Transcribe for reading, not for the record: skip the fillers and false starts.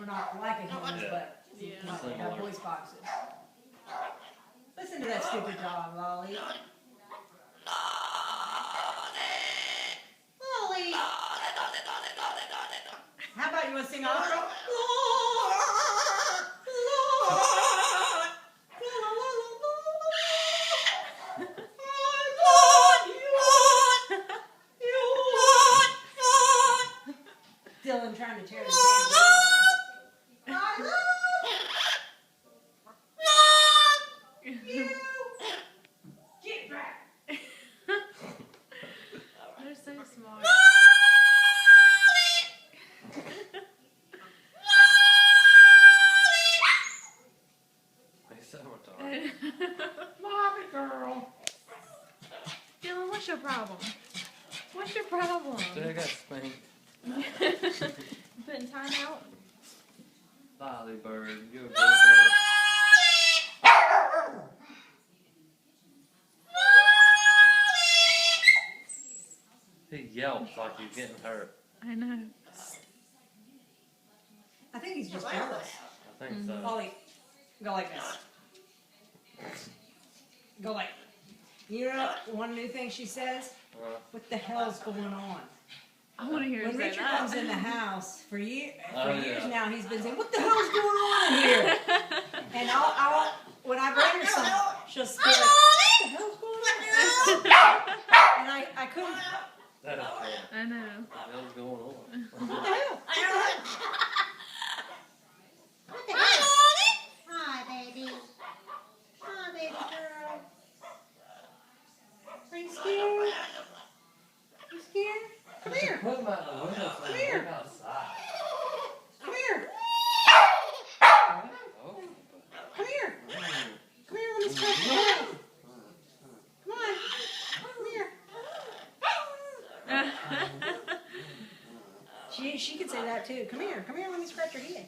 We're not like a human, but we have voice boxes. Listen to that stupid dog, Lolli. Lolli! How about you want to sing opera? Dylan trying to tear the damn door. You get back. They're so smart. Mommy girl. Dylan, what's your problem? What's your problem? Dude, I got spanked. Putting time out? Lolli bird, you're a good bird. He yelps like he's getting hurt. I know. I think he's just jealous. I think so. Lolli, go like this. Go like. You know one new thing she says? What the hell's going on? I want to hear her When say Richard that. comes in the house, for years yeah. now, he's been saying, "What the hell's going on in here?" And when I bring her something, she'll speak like, "What the hell's going on?" And I couldn't. That is cool. I know. What the hell's going on? What the hell? What the hell? Hi, baby. Hi, baby girl. Are you scared? You scared? Come here. Put him out the window so he can look outside. Come here. Oh. Come here. Come here. Let me scratch your head. Come on. Come here. She could say that too. Come here. Come here. Let me scratch your head.